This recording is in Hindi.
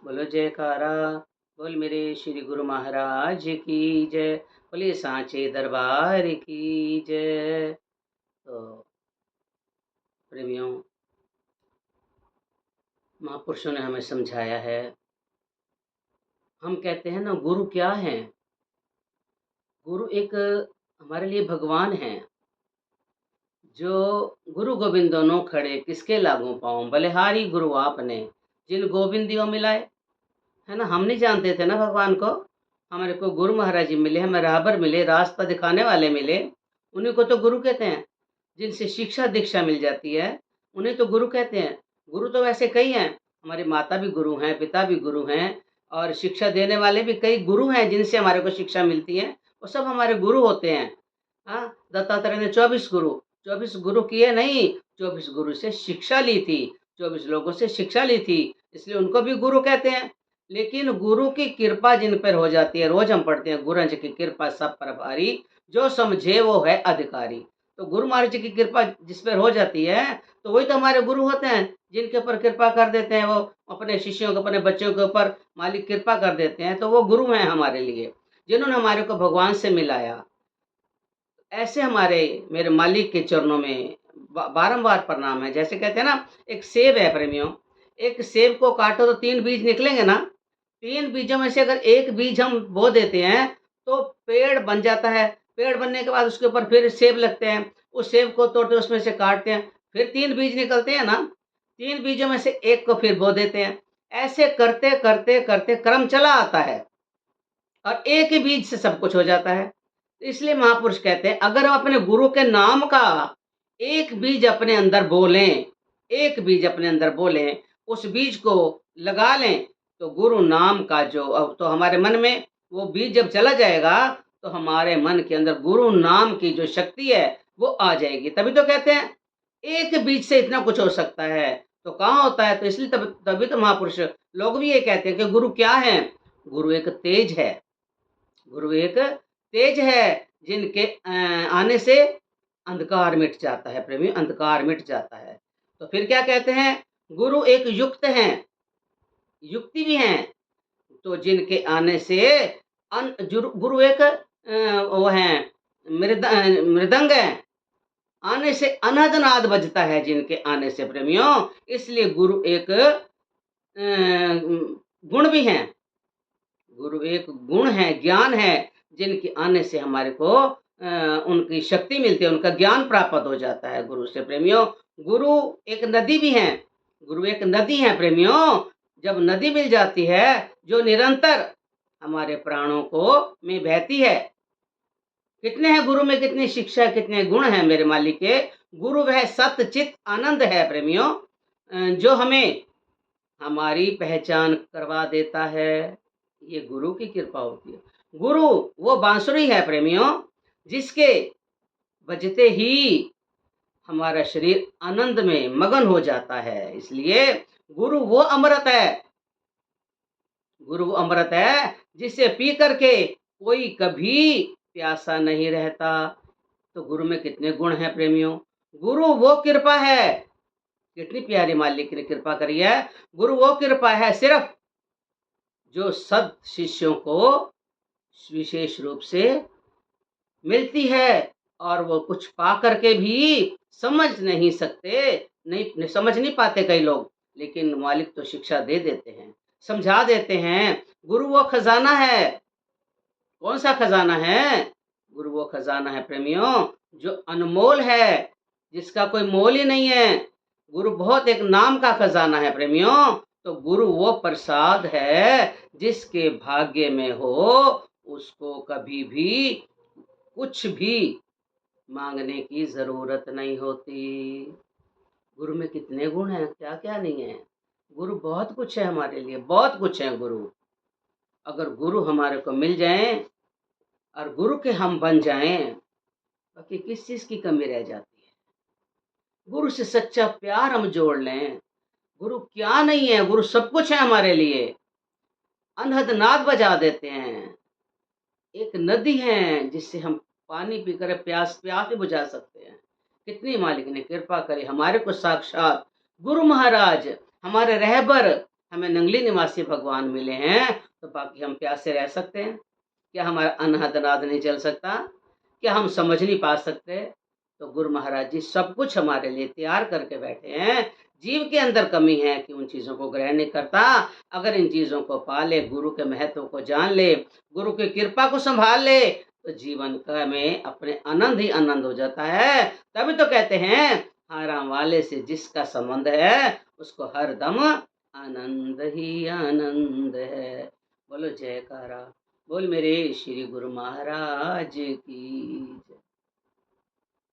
बोलो जयकारा। बोल मेरे श्री गुरु महाराज की जय। बोलिए सांचे दरबार की जय। तो प्रेमियों, महापुरुषों ने हमें समझाया है। हम कहते हैं ना, गुरु क्या है? गुरु एक हमारे लिए भगवान हैं। जो गुरु गोविंद दोनों खड़े किसके लागू पाऊं, बलिहारी गुरु आपने जिन गोविंदियों मिलाए। है ना, हम नहीं जानते थे ना भगवान को। हमारे को गुरु महाराज जी मिले, हमें राहबर मिले, रास्ता दिखाने वाले मिले। उन्हीं को तो गुरु कहते हैं। जिनसे शिक्षा दीक्षा मिल जाती है उन्हें तो गुरु कहते हैं। गुरु तो वैसे कई हैं। हमारी माता भी गुरु हैं, पिता भी गुरु हैं, और शिक्षा देने वाले भी कई गुरु हैं जिनसे हमारे को शिक्षा मिलती है। वो सब हमारे गुरु होते हैं। हाँ, दत्तात्रेय ने 24 गुरु, 24 गुरु किए नहीं, 24 गुरु से शिक्षा ली थी, 24 लोगों से शिक्षा ली थी, इसलिए उनको भी गुरु कहते हैं। लेकिन गुरु की कृपा जिन पर हो जाती है, रोज हम पढ़ते हैं, गुरंज की कृपा सब पर भारी, जो समझे वो है अधिकारी। तो गुरु महाराज जी की कृपा जिस पर हो जाती है तो वही तो हमारे गुरु होते हैं। जिनके ऊपर कृपा कर देते हैं, वो अपने शिष्यों के, अपने बच्चों के ऊपर मालिक कृपा कर देते हैं, तो वो गुरु हैं हमारे लिए, जिन्होंने हमारे को भगवान से मिलाया। ऐसे हमारे मेरे मालिक के चरणों में बारंबार प्रणाम है। जैसे कहते हैं ना, एक सेब है प्रेमियों, एक सेब को काटो तो 3 बीज निकलेंगे ना। 3 बीजों में से अगर एक बीज हम बो देते हैं तो पेड़ बन जाता है। पेड़ बनने के बाद उसके ऊपर फिर सेब लगते हैं। उस सेब को तोड़ते, उसमें से काटते हैं, फिर 3 बीज निकलते हैं ना। 3 बीजों में से एक को फिर बो देते हैं। ऐसे करते करते करते क्रम चला आता है और एक ही बीज से सब कुछ हो जाता है। इसलिए महापुरुष कहते हैं, अगर हम अपने गुरु के नाम का एक बीज अपने अंदर बोलें, एक बीज अपने अंदर बोलें, उस बीज को लगा लें, तो गुरु नाम का जो तो हमारे मन में वो बीज जब चला जाएगा तो हमारे मन के अंदर गुरु नाम की जो शक्ति है वो आ जाएगी। तभी तो कहते हैं एक बीज से इतना कुछ हो सकता है। तो कहाँ होता है? तो इसलिए तभी तो महापुरुष लोग भी ये कहते हैं कि गुरु क्या है? गुरु एक तेज है। गुरु एक तेज है, जिनके आने से अंधकार मिट जाता है प्रेमी, अंधकार मिट जाता है। तो फिर क्या कहते हैं? गुरु एक युक्त हैं, युक्ति भी हैं। तो जिनके आने से गुरु एक वो हैं, मृदंग हैं। आने से अनहद नाद बजता है जिनके आने से प्रेमियों। इसलिए गुरु एक गुण भी हैं। गुरु एक गुण है, ज्ञान है, जिनके आने से हमारे को उनकी शक्ति मिलती है, उनका ज्ञान प्राप्त हो जाता है गुरु से प्रेमियों। गुरु एक नदी भी है। गुरु एक नदी है प्रेमियों। जब नदी मिल जाती है जो निरंतर हमारे प्राणों को में बहती है। कितने हैं गुरु में, कितनी शिक्षा, कितने गुण हैं मेरे मालिक के। गुरु वह सत्य चित आनंद है प्रेमियों, जो हमें हमारी पहचान करवा देता है। ये गुरु की कृपा होती है। गुरु वो बांसुरी है प्रेमियों, जिसके बजते ही हमारा शरीर आनंद में मगन हो जाता है। इसलिए गुरु वो अमृत है, गुरु वो अमृत है जिसे पी करके कोई कभी प्यासा नहीं रहता। तो गुरु में कितने गुण हैं प्रेमियों। गुरु वो कृपा है, कितनी प्यारी मालिक ने कृपा करी है। गुरु वो कृपा है सिर्फ जो सद शिष्यों को विशेष रूप से मिलती है, और वो कुछ पा करके भी समझ नहीं सकते, नहीं समझ नहीं पाते कई लोग, लेकिन मालिक तो शिक्षा दे देते हैं, समझा देते हैं। गुरु वो खजाना है। कौन सा खजाना है? गुरु वो खजाना है प्रेमियों, जो अनमोल है, जिसका कोई मोल ही नहीं है। गुरु बहुत एक नाम का खजाना है प्रेमियों। तो गुरु वो प्रसाद है जिसके भाग्य में हो उसको कभी भी कुछ भी मांगने की जरूरत नहीं होती। गुरु में कितने गुण हैं, क्या क्या नहीं है। गुरु बहुत कुछ है हमारे लिए, बहुत कुछ है गुरु। अगर गुरु हमारे को मिल जाएं और गुरु के हम बन जाएं, बाकी किस चीज की कमी रह जाती है। गुरु से सच्चा प्यार हम जोड़ लें। गुरु क्या नहीं है, गुरु सब कुछ है हमारे लिए। अनहद नाद बजा देते हैं। एक नदी है जिससे हम पानी पीकर प्यास प्यास भी बुझा सकते हैं। कितनी मालिक ने कृपा करी हमारे को। साक्षात गुरु महाराज, हमारे रहबर, हमें नंगली निवासी भगवान मिले हैं, तो बाकी हम प्यासे रह सकते हैं? क्या हमारा अनहद नाद नहीं चल सकता? क्या हम समझ नहीं पा सकते? तो गुरु महाराज जी सब कुछ हमारे लिए तैयार करके बैठे हैं। जीव के अंदर कमी है कि उन चीज़ों को ग्रहण नहीं करता। अगर इन चीज़ों को पा ले, गुरु के महत्व को जान ले, गुरु की कृपा को सँभाल ले, तो जीवन का में अपने आनंद ही आनंद हो जाता है। तभी तो कहते हैं, आराम वाले से जिसका संबंध है, उसको हरदम आनंद ही आनंद है। बोलो जयकारा। बोल मेरे श्री गुरु महाराज की जय।